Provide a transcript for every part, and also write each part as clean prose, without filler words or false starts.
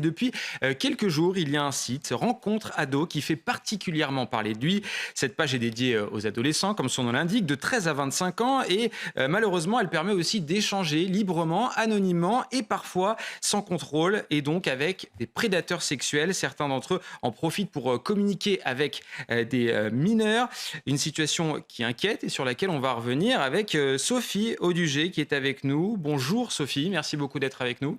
Depuis quelques jours, il y a un site, Rencontre Ado, qui fait particulièrement parler de lui. Cette page est dédiée aux adolescents, comme son nom l'indique, de 13 à 25 ans. Et malheureusement, elle permet aussi d'échanger librement, anonymement et parfois sans contrôle. Et donc avec des prédateurs sexuels. Certains d'entre eux en profitent pour communiquer avec des mineurs. Une situation qui inquiète et sur laquelle on va revenir avec Sophie Audugé qui est avec nous. Bonjour Sophie, merci beaucoup d'être avec nous.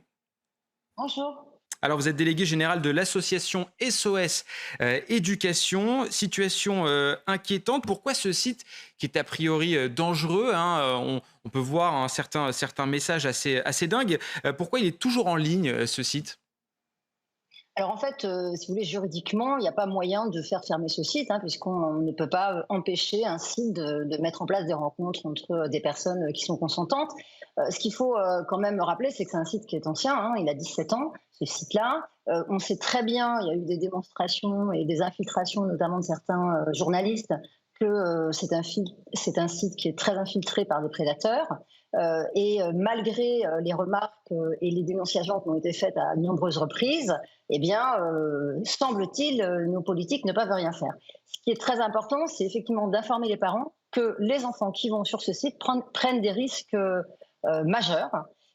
Bonjour. Alors, vous êtes délégué général de l'association SOS Éducation. Situation inquiétante. Pourquoi ce site, qui est a priori dangereux, hein, on peut voir certains messages assez dingues, pourquoi il est toujours en ligne, ce site? Alors en fait, si vous voulez, juridiquement, il n'y a pas moyen de faire fermer ce site, hein, puisqu'on ne peut pas empêcher un site de mettre en place des rencontres entre des personnes qui sont consentantes. Ce qu'il faut quand même rappeler, c'est que c'est un site qui est ancien, hein, il a 17 ans, ce site-là. On sait très bien, il y a eu des démonstrations et des infiltrations, notamment de certains journalistes, que c'est un site qui est très infiltré par des prédateurs. Malgré les remarques et les dénonciations qui ont été faites à de nombreuses reprises, eh bien, semble-t-il, nos politiques ne peuvent rien faire. Ce qui est très important, c'est effectivement d'informer les parents que les enfants qui vont sur ce site prennent des risques majeurs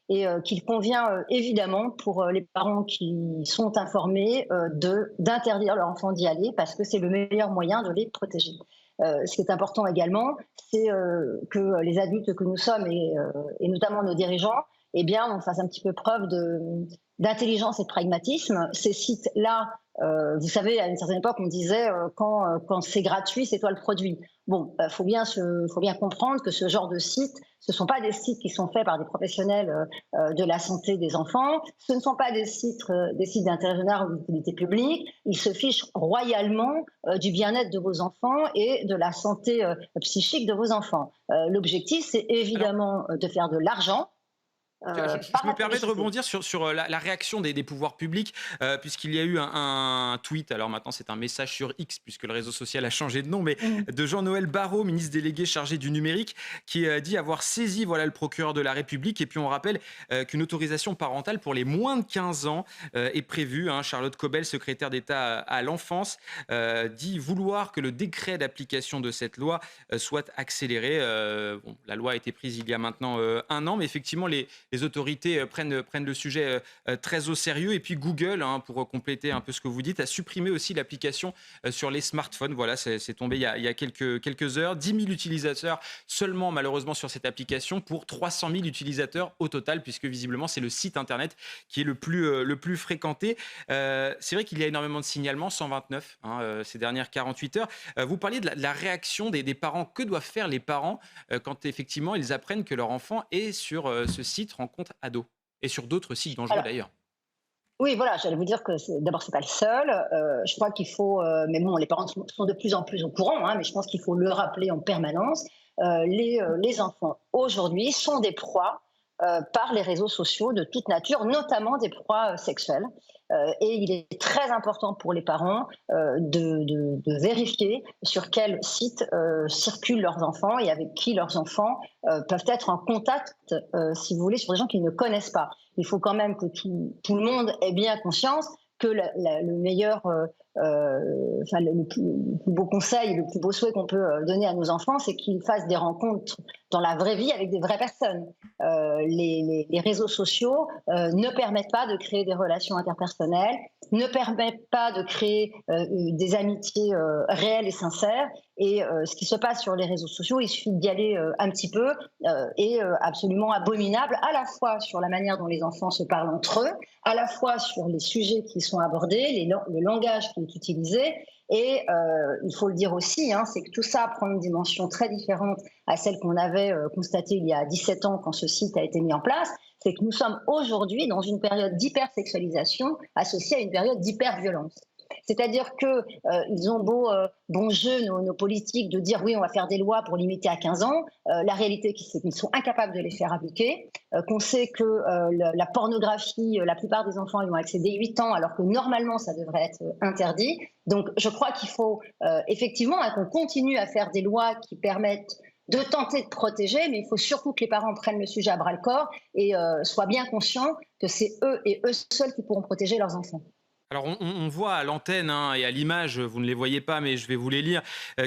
et qu'il convient évidemment pour les parents qui sont informés d'interdire leur enfant d'y aller parce que c'est le meilleur moyen de les protéger. Ce qui est important également, c'est que les adultes que nous sommes et notamment nos dirigeants, eh bien, on fasse un petit peu preuve d'intelligence et de pragmatisme. Ces sites-là, vous savez, à une certaine époque, on disait quand c'est gratuit, c'est toi le produit. Bon, faut bien comprendre que ce genre de sites, ce ne sont pas des sites qui sont faits par des professionnels de la santé des enfants. Ce ne sont pas des sites d'intérêt général ou d'utilité publique. Ils se fichent royalement du bien-être de vos enfants et de la santé psychique de vos enfants. L'objectif, c'est Alors, évidemment de faire de l'argent par je me la permets de publicité. rebondir sur la réaction des pouvoirs publics, puisqu'il y a eu un tweet, alors maintenant c'est un message sur X, puisque le réseau social a changé de nom, mais Mhm. de Jean-Noël Barrot, ministre délégué chargé du numérique, qui dit avoir saisi voilà, le procureur de la République. Et puis on rappelle qu'une autorisation parentale pour les moins de 15 ans est prévue, hein. Charlotte Cobel, secrétaire d'État à l'enfance, dit vouloir que le décret d'application de cette loi soit accéléré. Bon, la loi a été prise il y a maintenant un an, mais effectivement les autorités prennent le sujet très au sérieux. Et puis Google, hein, pour compléter un peu ce que vous dites, a supprimé aussi l'application sur les smartphones. Voilà, c'est tombé il y a quelques heures. 10 000 utilisateurs seulement, malheureusement, sur cette application pour 300 000 utilisateurs au total, puisque visiblement, c'est le site Internet qui est le plus fréquenté. C'est vrai qu'il y a énormément de signalements, 129, hein, ces dernières 48 heures. Vous parliez de la réaction des parents. Que doivent faire les parents quand effectivement ils apprennent que leur enfant est sur ce site Rencontre Ado et sur d'autres sites dangereux Alors, d'ailleurs? oui, voilà, j'allais vous dire que d'abord, c'est pas le seul. Je crois qu'il faut, mais bon, les parents sont de plus en plus au courant, hein, mais je pense qu'il faut le rappeler en permanence. Les enfants aujourd'hui sont des proies par les réseaux sociaux de toute nature, notamment des proies sexuelles. Et il est très important pour les parents de vérifier sur quel site circulent leurs enfants et avec qui leurs enfants peuvent être en contact, si vous voulez, sur des gens qu'ils ne connaissent pas. Il faut quand même que tout le monde ait bien conscience que le meilleur, le plus beau conseil, le plus beau souhait qu'on peut donner à nos enfants, c'est qu'ils fassent des rencontres dans la vraie vie avec des vraies personnes. Les réseaux sociaux ne permettent pas de créer des relations interpersonnelles, ne permettent pas de créer des amitiés réelles et sincères. Et ce qui se passe sur les réseaux sociaux, il suffit d'y aller un petit peu, est absolument abominable, à la fois sur la manière dont les enfants se parlent entre eux, à la fois sur les sujets qui sont abordés, le langage qui est utilisé. Et il faut le dire aussi, hein, c'est que tout ça prend une dimension très différente à celle qu'on avait constatée il y a 17 ans quand ce site a été mis en place. C'est que nous sommes aujourd'hui dans une période d'hypersexualisation associée à une période d'hyperviolence. C'est-à-dire qu'ils ont bon jeu, nos politiques, de dire oui, on va faire des lois pour limiter à 15 ans. La réalité, c'est qu'ils sont incapables de les faire appliquer. Qu'on sait que la pornographie, la plupart des enfants y ont accès dès 8 ans, alors que normalement, ça devrait être interdit. Donc, je crois qu'il faut effectivement qu'on continue à faire des lois qui permettent de tenter de protéger, mais il faut surtout que les parents prennent le sujet à bras le corps et soient bien conscients que c'est eux et eux seuls qui pourront protéger leurs enfants. Alors on voit à l'antenne hein, et à l'image, vous ne les voyez pas, mais je vais vous les lire,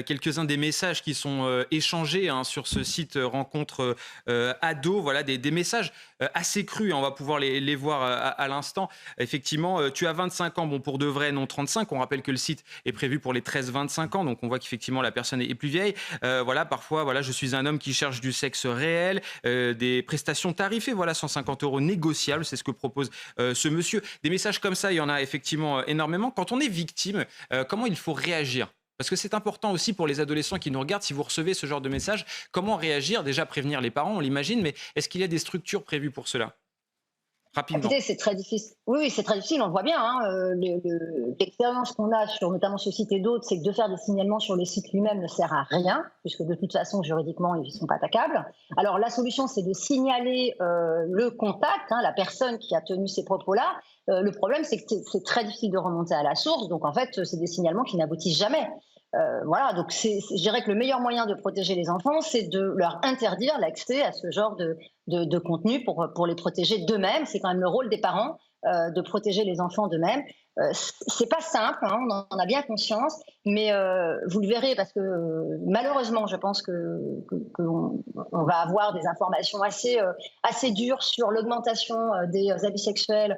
quelques-uns des messages qui sont échangés hein, sur ce site rencontre ado, voilà, des messages assez crus, hein, on va pouvoir les voir à l'instant. Effectivement, tu as 25 ans, bon pour de vrai, non 35, on rappelle que le site est prévu pour les 13-25 ans, donc on voit qu'effectivement la personne est plus vieille. Voilà, parfois, voilà, je suis un homme qui cherche du sexe réel, des prestations tarifées, voilà, 150 € négociables, c'est ce que propose ce monsieur. Des messages comme ça, il y en a effectivement énormément. Quand on est victime, comment il faut réagir? Parce que c'est important aussi pour les adolescents qui nous regardent, si vous recevez ce genre de message, comment réagir? Déjà prévenir les parents, on l'imagine, mais est-ce qu'il y a des structures prévues pour cela? Rapidement. Écoutez, c'est très difficile. Oui, oui, c'est très difficile, on le voit bien. Hein, l'expérience qu'on a sur notamment ce site et d'autres, c'est que de faire des signalements sur les sites lui-même ne sert à rien, puisque de toute façon, juridiquement, ils ne sont pas attaquables. Alors, la solution, c'est de signaler le contact, hein, la personne qui a tenu ces propos-là. Le problème, c'est que c'est très difficile de remonter à la source. Donc, en fait, c'est des signalements qui n'aboutissent jamais. Voilà, donc je dirais que le meilleur moyen de protéger les enfants, c'est de leur interdire l'accès à ce genre de contenu pour les protéger d'eux-mêmes. C'est quand même le rôle des parents de protéger les enfants d'eux-mêmes. C'est pas simple, hein, on en a bien conscience, mais vous le verrez parce que malheureusement, je pense on va avoir des informations assez dures sur l'augmentation des abus sexuels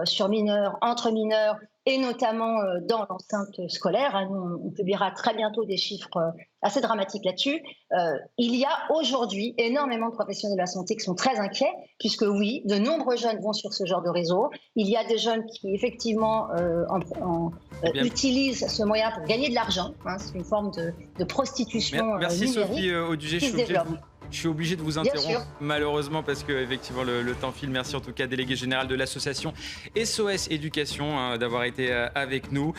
sur mineurs, entre mineurs et notamment dans l'enceinte scolaire. Hein. On publiera très bientôt des chiffres assez dramatiques là-dessus. Il y a aujourd'hui énormément de professionnels de la santé qui sont très inquiets, puisque oui, de nombreux jeunes vont sur ce genre de réseau. Il y a des jeunes qui effectivement utilisent ce moyen pour gagner de l'argent. Hein. C'est une forme de prostitution Merci numérique Sophie Audugé, qui se développe. je suis obligé de vous Bien sûr. interrompre malheureusement parce que effectivement le temps file. Merci en tout cas délégué général de l'association SOS Éducation hein, d'avoir été avec nous.